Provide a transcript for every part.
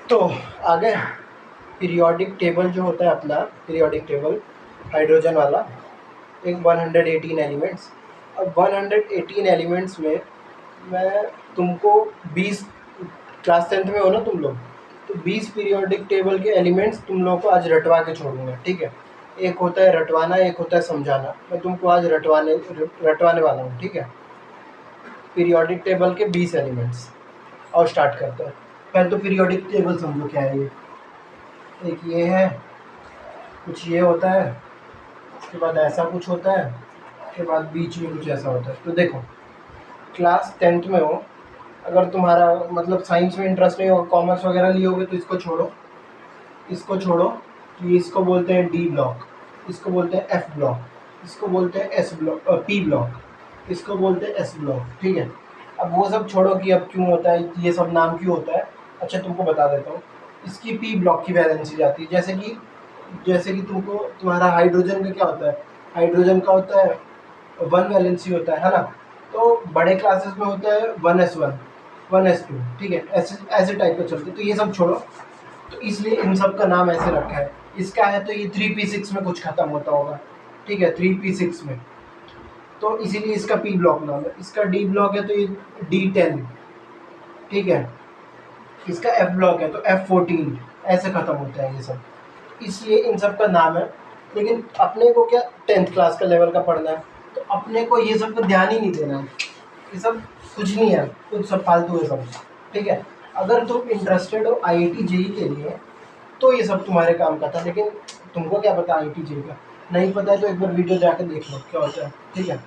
तो आगे periodic table जो होता है अपना, पीरियोडिक टेबल हाइड्रोजन वाला, एक 118 एलिमेंट्स। अब 118 एलिमेंट्स में मैं तुमको 20, क्लास 10th में हो ना तुम लोग, तो 20 पीरियोडिक टेबल के एलिमेंट्स तुम लोगों को आज रटवा के छोड़ूंगा, ठीक है। एक होता है रटवाना, एक होता है समझाना। मैं तुमको आज रटवाने वाला हूँ, ठीक है। पीरियोडिक टेबल के 20 एलिमेंट्स। और स्टार्ट करते हैं। पहले तो पीरियोडिक टेबल समझो क्या है ये। एक ये है, कुछ ये होता है, उसके बाद ऐसा कुछ होता है, उसके बाद बीच में कुछ ऐसा होता है। तो देखो, क्लास 10th में हो, अगर तुम्हारा मतलब साइंस में इंटरेस्ट नहीं होगा, कॉमर्स वगैरह लिए होगे, तो इसको छोड़ो, इसको छोड़ो। तो ये इसको बोलते हैं डी ब्लॉक, इसको बोलते हैं एफ ब्लॉक, इसको बोलते हैं एस ब्लॉक, पी ब्लॉक, इसको बोलते हैं एस ब्लॉक, ठीक है। अब वो सब छोड़ो कि अब क्यों होता है, ये सब नाम क्यों होता है। अच्छा तुमको बता देता हूँ, इसकी पी ब्लॉक की वैलेंसी जाती है। जैसे कि तुमको, तुम्हारा हाइड्रोजन का क्या होता है, हाइड्रोजन का होता है 1 वैलेंसी होता है ना। तो बड़े क्लासेस में होता है 1s1, 1s2, ठीक है। ऐसे ऐसे टाइप का चलते। तो ये सब छोड़ो, तो इसलिए इन सब का नाम ऐसे रखा है। इसका है तो ये 3p6 में कुछ खत्म होता होगा, ठीक है, 3p6 में। तो इसीलिए इसका पी ब्लॉक नाम है। इसका डी ब्लॉक है तो ये D10, ठीक है। इसका एफ ब्लॉक है तो F14, ऐसे खत्म होता है ये सब। इसलिए इन सब का नाम है। लेकिन अपने को क्या 10th क्लास का लेवल का पढ़ना है, तो अपने को ये सब पर ध्यान ही नहीं देना है। ये सब कुछ नहीं है, कुछ सब फालतू है सब, ठीक है। अगर तुम इंटरेस्टेड हो IIT JEE के लिए, तो ये सब तुम्हारे काम का था। लेकिन तुमको क्या पता IIT JEE का, नहीं पता है तो एक बार वीडियो जाकर देख लो क्या होता है, ठीक है।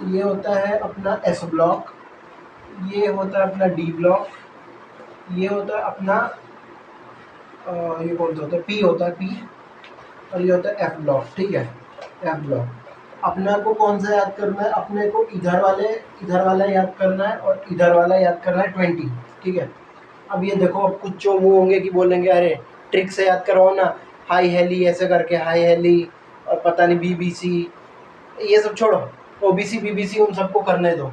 ये होता है अपना एस ब्लॉक, ये होता है अपना डी ब्लॉक, ये होता है अपना ये कौन सा होता है, पी होता है पी, और ये होता है एफ ब्लॉक, ठीक है, एफ ब्लॉक। अपने को कौन सा याद करना है, अपने को इधर वाला याद करना है, और इधर वाला याद करना है 20, ठीक है। अब ये देखो, अब कुछ जो मुँह होंगे कि बोलेंगे अरे ट्रिक से याद करवाओ ना, हाई हेली ऐसे करके, हाई हेली और पता नहीं BBC, ये सब छोड़ो। OBC BBC उन सबको करने दो।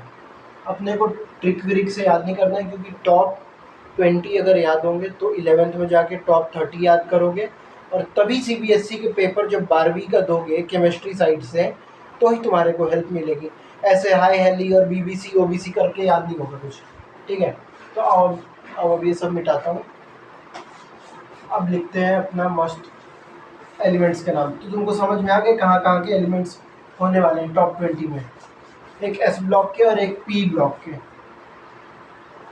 अपने को ट्रिक व्रिक से याद नहीं करना है, क्योंकि टॉप 20 अगर याद होंगे तो 11th में जाके टॉप 30 याद करोगे। और तभी CBSE के पेपर जब 12वीं का दोगे केमिस्ट्री साइड से, तो ही तुम्हारे को हेल्प मिलेगी। ऐसे हाई हेली और BBC OBC करके याद नहीं होगा कुछ, ठीक है। तो अब ये सब मिटाता हूँ। अब लिखते हैं अपना मस्त एलिमेंट्स के नाम। तो तुमको समझ में आ गए कहाँ कहाँ के एलिमेंट्स होने वाले हैं टॉप 20 में, एक एस ब्लॉक के और एक पी ब्लॉक के।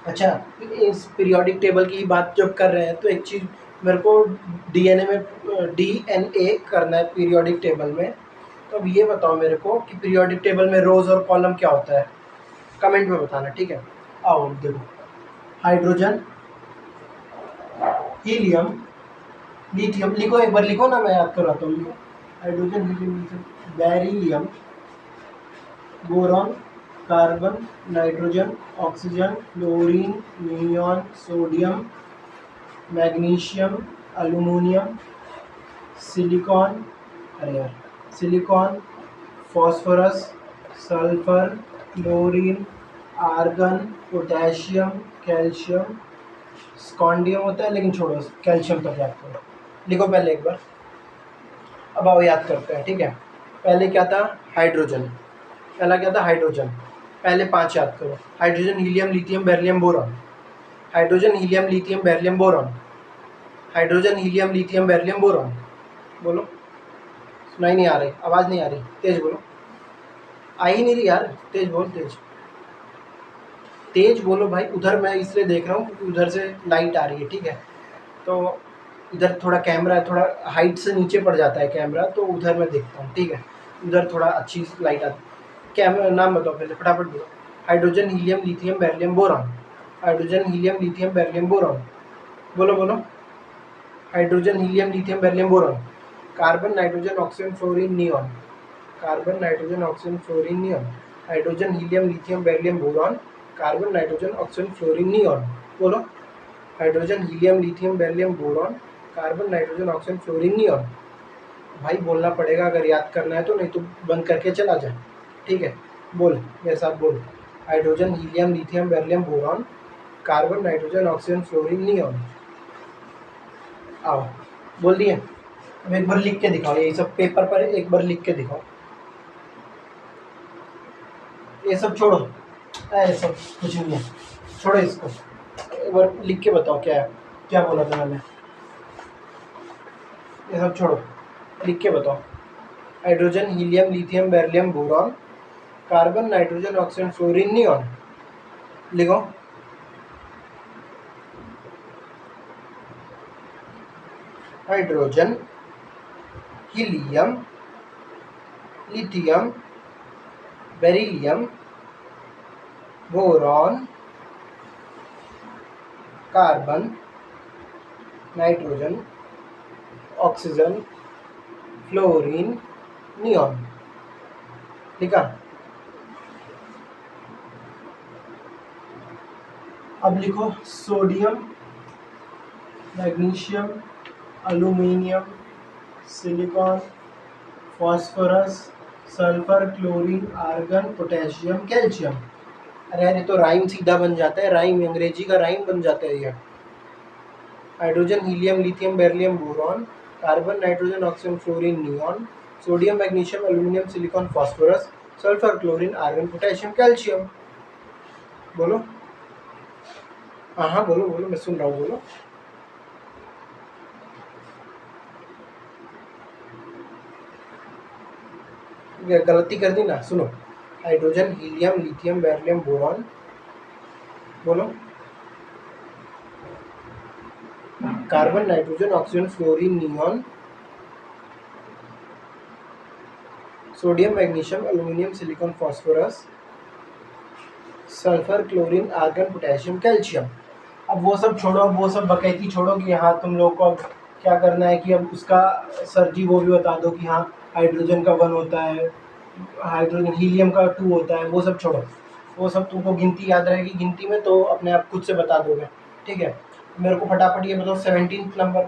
अच्छा, इस पीरियोडिक टेबल की बात जब कर रहे हैं, तो एक चीज़ मेरे को DNA करना है पीरियोडिक टेबल में। तो अब ये बताओ मेरे को कि पीरियोडिक टेबल में रोज और कॉलम क्या होता है, कमेंट में बताना, ठीक है। आओ देखो, हाइड्रोजन, हीलियम, लिथियम, लिखो एक बार, लिखो ना, मैं याद करवाता हूँ। लिखो, hydrogen, helium, lithium, beryllium, boron, carbon, nitrogen, oxygen, chlorine, neon, sodium, magnesium, aluminium, silicon, अरे यार, silicon, phosphorus, sulphur, chlorine, argon, potassium, calcium, scandium होता है, लेकिन छोड़ो, कैल्शियम तक याद करो। लिखो पहले एक बार। अब आओ याद करते हैं, ठीक है। पहले क्या था, हाइड्रोजन। पहला क्या था, हाइड्रोजन। पहले 5 याद करो, hydrogen, helium, lithium, beryllium, boron. Hydrogen, helium, lithium, beryllium, boron. Hydrogen, helium, lithium, beryllium, boron. बोलो, सुनाई नहीं आ रही, आवाज़ नहीं आ रही, तेज बोलो। आ ही नहीं रही यार, तेज बोल, तेज तेज बोलो भाई। उधर मैं इसलिए देख रहा हूँ क्योंकि उधर से लाइट आ रही है, ठीक है। तो इधर थोड़ा कैमरा है, थोड़ा हाइट से नीचे पड़ जाता है कैमरा, तो उधर मैं देखता हूँ, ठीक है। उधर थोड़ा अच्छी लाइट आती है। कैमरा नाम बताओ पहले, फटाफट बोलो। Hydrogen, helium, lithium, beryllium, boron. Hydrogen, helium, lithium, beryllium, boron. बोलो बोलो। Hydrogen, helium, lithium, beryllium, boron. Carbon, nitrogen, oxygen, fluorine, neon. Carbon, nitrogen, oxygen, fluorine, neon. Hydrogen, helium, lithium, beryllium, boron. Carbon, nitrogen, oxygen, fluorine, neon. बोलो, hydrogen, helium, lithium, beryllium, boron. Carbon, nitrogen, oxygen, fluorine, neon. भाई बोलना पड़ेगा अगर याद करना है तो, नहीं तो बंद करके चला जाए, ठीक है। बोल मेरे साथ बोल। Hydrogen, helium, lithium, beryllium, boron. Carbon, nitrogen, oxygen, fluorine, neon. आओ, बोल दिए। अब एक बार लिख के दिखाओ, ये सब पेपर पर एक बार लिख के दिखाओ। ये सब छोड़ो, ये सब कुछ नहीं है, छोड़ो इसको। एक बार लिख के बताओ क्या है, क्या बोला था मैंने। ये सब छोड़ो, लिख के बताओ। Hydrogen, helium, lithium, beryllium, boron, carbon, nitrogen, oxygen, fluorine, neon. लिखो। Hydrogen, helium, lithium, beryllium, boron, carbon, nitrogen, oxygen, fluorine, neon. लिखा। अब लिखो sodium, magnesium, aluminium, silicon, phosphorus, sulphur, chlorine, argon, potassium, calcium. अरे यार, ये तो राइम सीधा बन जाता है, राइम अंग्रेजी का राइम बन जाता है ये। Hydrogen, helium, lithium, beryllium, boron, carbon, nitrogen, oxygen, fluorine, neon, sodium, magnesium, aluminium, silicon, phosphorus, sulphur, chlorine, argon, potassium, calcium. बोलो। हाँ हाँ, बोलो बोलो, मैं सुन रहा हूँ, बोलो। गलती कर दी ना, सुनो। Hydrogen, helium, lithium, beryllium, boron. बोलो। Carbon, nitrogen, oxygen, fluorine, neon, sodium, magnesium, aluminium, silicon, phosphorus, sulphur, chlorine, argon, potassium, calcium. अब वो सब छोड़ो, अब वो सब बकैती छोड़ो कि हाँ तुम लोग को अब क्या करना है कि अब उसका सर जी वो भी बता दो कि हाँ हाइड्रोजन का 1 होता है, हाइड्रोजन हीलियम का 2 होता है। वो सब छोड़ो, वो सब तुमको गिनती याद रहेगी, गिनती में तो अपने आप खुद से बता दोगे। ठीक है, मेरे को फटाफट ये बताओ 17 नंबर।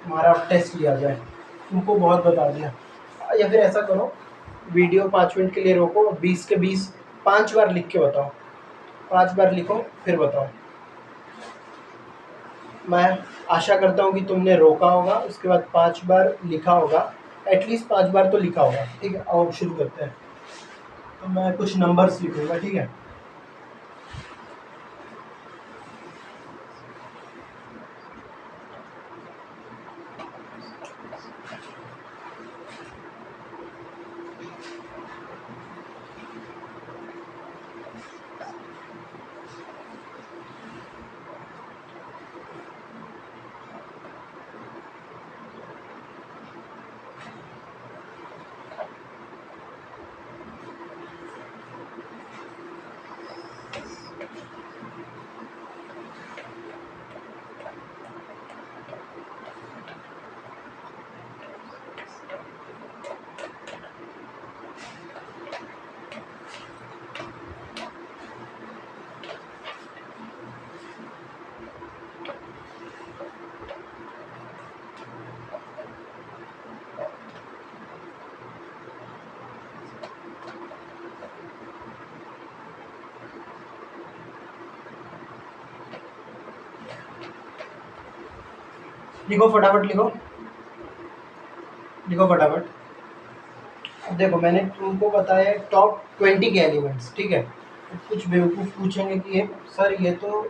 तुम्हारा टेस्ट लिया जाए, तुमको बहुत बता दिया। या फिर ऐसा करो, वीडियो 5 मिनट के लिए रोको, 20 के 20 5 बार लिख के बताओ, 5 बार लिखो फिर बताओ। मैं आशा करता हूँ कि तुमने रोका होगा, उसके बाद 5 बार लिखा होगा, एटलीस्ट 5 बार तो लिखा होगा। ठीक है, अब शुरू करते हैं। तो मैं कुछ नंबर्स लिखूंगा, ठीक है। लिखो फटाफट, लिखो लिखो फटाफट। अब देखो, मैंने तुमको बताया टॉप 20 के एलिमेंट्स, ठीक है। कुछ बेवकूफ़ पूछेंगे कि ये सर ये तो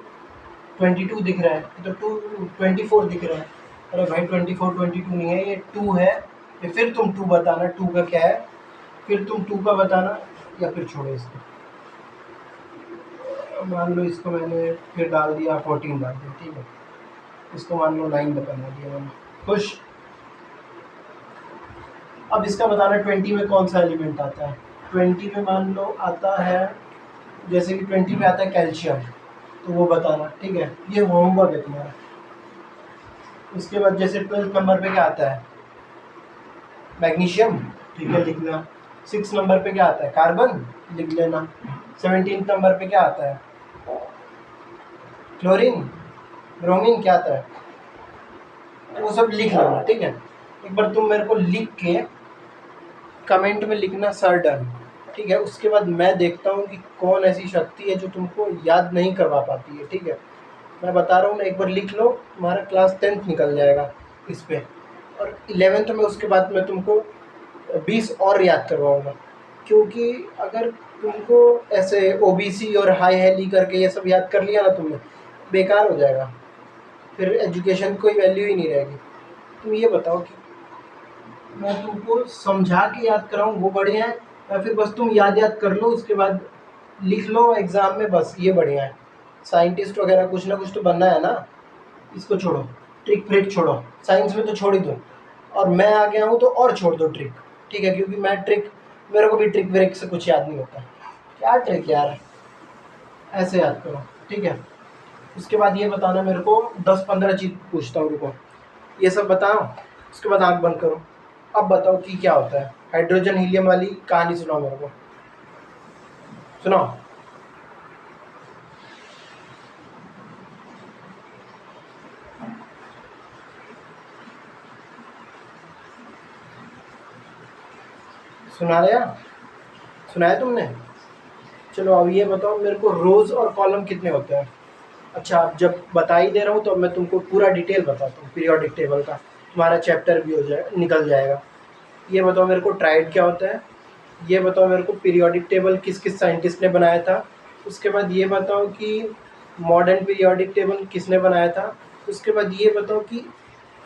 22 दिख रहा है, ये तो 24 दिख रहा है। अरे भाई 24 22 नहीं है, ये 2 है। ये फिर तुम 2 बताना 2 का क्या है, फिर तुम 2 का बताना, या फिर छोड़ो इसको। मान लो इसको मैंने फिर डाल दिया 14 डाल दिया, ठीक है। इसको मान लो 9 बना दिया मैंने। खुश। अब इसका बताना 20 में कौन सा एलिमेंट आता है। 20 में मान लो आता है, जैसे कि 20 में आता है कैल्शियम, तो वो बताना, ठीक है। ये होमवर्क है तुम्हारा। उसके बाद जैसे 12th नंबर पे क्या आता है, मैग्नीशियम, ठीक है, लिखना। 6 नंबर पे क्या आता है, कार्बन, लिख लेना। 17 नंबर पे क्या आता है, क्लोरीन, ब्रोमीन, क्या आता है, वो सब लिख लेना, ठीक है। एक बार तुम मेरे को लिख के कमेंट में लिखना सर डन, ठीक है। ठीक है। उसके बाद मैं देखता हूँ कि कौन ऐसी शक्ति है जो तुमको याद नहीं करवा पाती है, ठीक है। मैं बता रहा हूँ ना, एक बार लिख लो, तुम्हारा क्लास 10th निकल जाएगा इस पे, और 11th में उसके बाद मैं तुमको 20 और याद करवाऊँगा। क्योंकि अगर तुमको ऐसे ओबीसी और हाई हेली करके ये सब याद कर लिया ना तुमने, बेकार हो जाएगा, फिर एजुकेशन कोई वैल्यू ही नहीं रहेगी। तुम ये बताओ कि मैं तुमको समझा के याद कराऊँ वो बढ़िया है, या फिर बस तुम याद कर लो उसके बाद लिख लो एग्ज़ाम में, बस ये बढ़िया है। साइंटिस्ट वगैरह कुछ ना कुछ तो बनना है ना। इसको छोड़ो, ट्रिक फ्रिक छोड़ो, साइंस में तो छोड़ ही दो, और मैं आ गया हूँ तो और छोड़ दो ट्रिक, ठीक है। क्योंकि मैं ट्रिक, मेरे को भी ट्रिक व्रिक से कुछ याद नहीं होता। क्या ट्रिक यार, ऐसे याद करो, ठीक है। उसके बाद ये बताना मेरे को, 10-15 चीज़ पूछता हूँ, रुको, ये सब बताओ, उसके बाद आँख बंद करो। अब बताओ कि क्या होता है। हाइड्रोजन हीलियम वाली कहानी सुनाओ मेरे को, सुनाओ। सुना रहे, सुनाया तुमने? चलो अब ये बताओ मेरे को, रोज़ और कॉलम कितने होते हैं? अच्छा, अब जब बता ही दे रहा हूँ तो अब मैं तुमको पूरा डिटेल बताता हूँ पीरियोडिक टेबल का, तुम्हारा चैप्टर भी हो जाए, निकल जाएगा। ये बताओ मेरे को, ट्राइड क्या होता है? ये बताओ मेरे को, पीरियोडिक टेबल किस किस साइंटिस्ट ने बनाया था? उसके बाद ये बताओ कि मॉडर्न पीरियोडिक टेबल किसने बनाया था? उसके बाद ये बताओ कि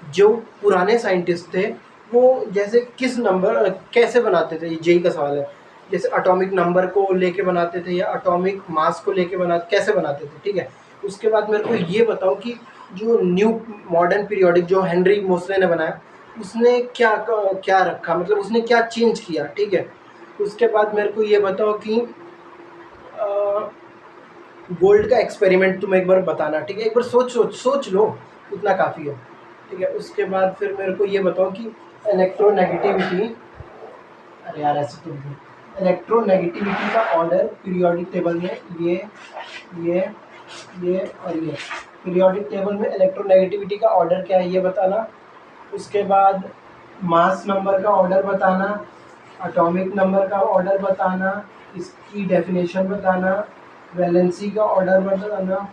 जो पुराने साइंटिस्ट थे वो जैसे किस नंबर कैसे बनाते थे, ये जेई का सवाल है। जैसे एटॉमिक नंबर को लेके बनाते थे या एटॉमिक मास को लेके कैसे बनाते थे, ठीक है। उसके बाद मेरे को ये बताओ कि जो न्यू मॉडर्न पीरियोडिक जो हेनरी मोसले ने बनाया, उसने क्या क्या रखा, मतलब उसने क्या चेंज किया, ठीक है। उसके बाद मेरे को ये बताओ कि गोल्ड का एक्सपेरिमेंट तुम एक बार बताना, ठीक है। एक बार सोच सोच सोच लो, उतना काफ़ी है, ठीक है। उसके बाद फिर मेरे को ये बताओ कि इलेक्ट्रोनेगेटिविटी, अरे यार ऐसे तो इलेक्ट्रोनेगेटिविटी का ऑर्डर पीरियोडिक टेबल में, ये ये और ये पीरियोडिक टेबल में इलेक्ट्रोनेगेटिविटी का ऑर्डर क्या है ये बताना। उसके बाद मास नंबर का ऑर्डर बताना, एटॉमिक नंबर का ऑर्डर बताना, इसकी डेफिनेशन बताना, वैलेंसी का ऑर्डर बताना।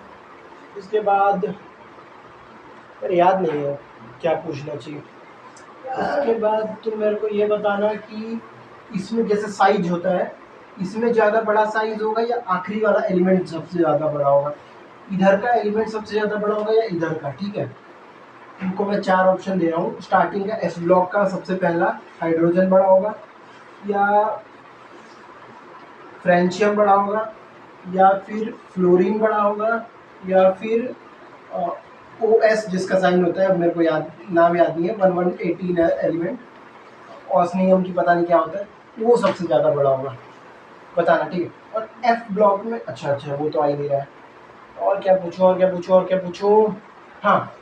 उसके बाद यार याद नहीं है क्या पूछना चाहिए। उसके बाद तुम मेरे को ये बताना कि इसमें जैसे साइज होता है, इसमें ज़्यादा बड़ा साइज होगा या आखिरी वाला एलिमेंट सबसे ज़्यादा बड़ा होगा? इधर का एलिमेंट सबसे ज़्यादा बड़ा होगा या इधर का, ठीक है। तुमको मैं 4 ऑप्शन दे रहा हूँ। स्टार्टिंग का एस ब्लॉक का सबसे पहला हाइड्रोजन बड़ा होगा, या फ्रेंशियम बड़ा होगा, या फिर फ्लोरीन बड़ा होगा, या फिर ओ एस जिसका साइन होता है, अब मेरे को नाम याद नहीं है, 1118 एलिमेंट, ऑस्नियम की पता नहीं क्या होता है, वो सबसे ज़्यादा बड़ा होगा, बताना, ठीक है। और एफ ब्लॉक में, अच्छा वो तो आ ही नहीं रहा है। और क्या पूछूं, और क्या पूछूं, और क्या पूछूं? हाँ,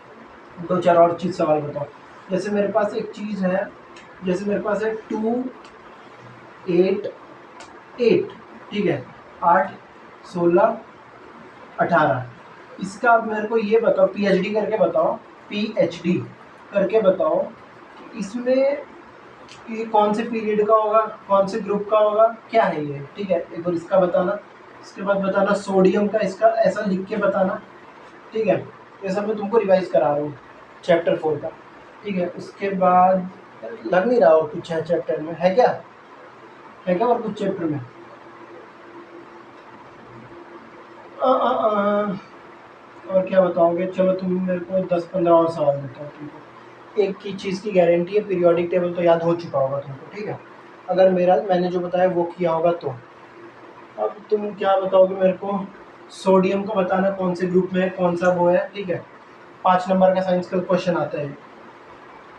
2-4 और चीज़ सवाल बताओ। जैसे मेरे पास एक चीज़ है, जैसे मेरे पास है 2 8 8, ठीक है, 8 16 18। इसका अब मेरे को ये बताओ, पीएचडी करके बताओ, पीएचडी करके बताओ कि इसमें ये कौन से पीरियड का होगा, कौन से ग्रुप का होगा, क्या है ये, ठीक है। एक बार इसका बताना। इसके बाद बताना सोडियम का, इसका ऐसा लिख के बताना, ठीक है। ये सब मैं तुमको रिवाइज करा रहा हूँ चैप्टर 4 का, ठीक है। उसके बाद लग नहीं रहा और कुछ है चैप्टर में, है क्या, है क्या और कुछ चैप्टर में? और क्या बताओगे? चलो तुम मेरे को 10-15 और सवाल देता हूँ तुमको। एक की चीज़ की गारंटी है, पीरियोडिक टेबल तो याद हो चुका होगा तुमको, ठीक है, अगर मैंने जो बताया वो किया होगा तो। अब तुम क्या बताओगे मेरे को? सोडियम का बताना कौन से ग्रुप में है, कौन सा वो है, ठीक है। 5 नंबर का साइंस का क्वेश्चन आता है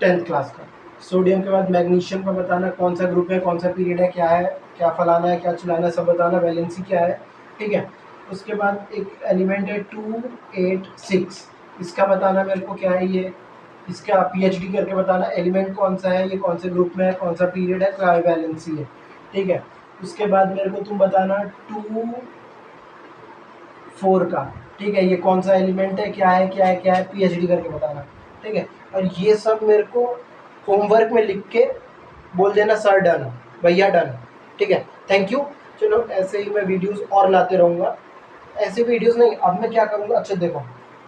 10th क्लास का। सोडियम के बाद मैग्नीशियम का बताना कौन सा ग्रुप है, कौन सा पीरियड है, क्या है, क्या फलाना है, क्या चिलाना है, सब बताना, वैलेंसी क्या है, ठीक है। उसके बाद एक एलिमेंट है 286, इसका बताना मेरे को क्या है ये, इसका पीएचडी करके बताना, एलिमेंट कौन सा है, ये कौन से ग्रुप में है, कौन सा पीरियड है, क्या वैलेंसी है, ठीक है। उसके बाद मेरे को तुम बताना 2 4 का, ठीक है, ये कौन सा एलिमेंट है, क्या है, क्या है, क्या है, पीएचडी करके बताना, ठीक है। और ये सब मेरे को होमवर्क में लिख के बोल देना सर डन, भैया डन, ठीक है। Thank you. चलो ऐसे ही मैं वीडियोस और लाते रहूँगा। ऐसे वीडियोस नहीं, अब मैं क्या करूँगा, अच्छा देखो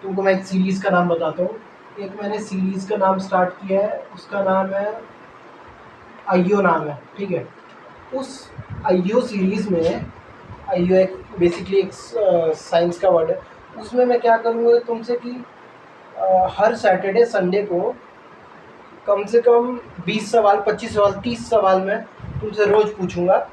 तुमको मैं एक सीरीज़ का नाम बताता हूँ। एक मैंने सीरीज़ का नाम स्टार्ट किया है, उसका नाम है आईओ नाम है, ठीक है। उस आईओ सीरीज़ में, आईओ एक बेसिकली एक साइंस का वर्ड है। उसमें मैं क्या करूँगा तुमसे कि हर सैटरडे संडे को कम से कम 20 सवाल, 25 सवाल, 30 सवाल मैं तुमसे रोज़ पूछूंगा।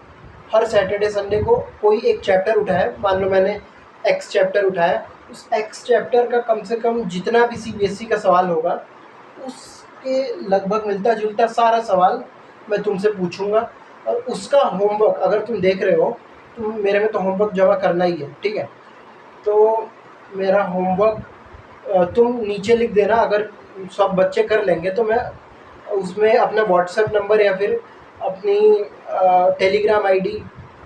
हर सैटरडे संडे को कोई एक चैप्टर उठाए, मान लो मैंने एक्स चैप्टर उठाया, उस एक्स चैप्टर का कम से कम जितना भी सीबीएसई का सवाल होगा उसके लगभग मिलता जुलता सारा सवाल मैं तुमसे पूछूंगा। और उसका होमवर्क अगर तुम देख रहे हो, तुम मेरे में तो होमवर्क जमा करना ही है, ठीक है। तो मेरा होमवर्क तुम नीचे लिख देना। अगर सब बच्चे कर लेंगे तो मैं उसमें अपना व्हाट्सएप नंबर या फिर अपनी टेलीग्राम आईडी,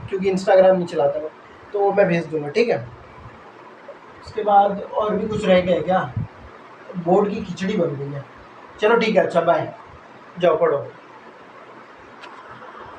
क्योंकि इंस्टाग्राम नहीं चलाता मैं, तो वो मैं भेज दूंगा, ठीक है। उसके बाद और भी कुछ रह गया है क्या? बोर्ड की खिचड़ी बन गई है। चलो ठीक है, अच्छा बाय, जाओ पढ़ो।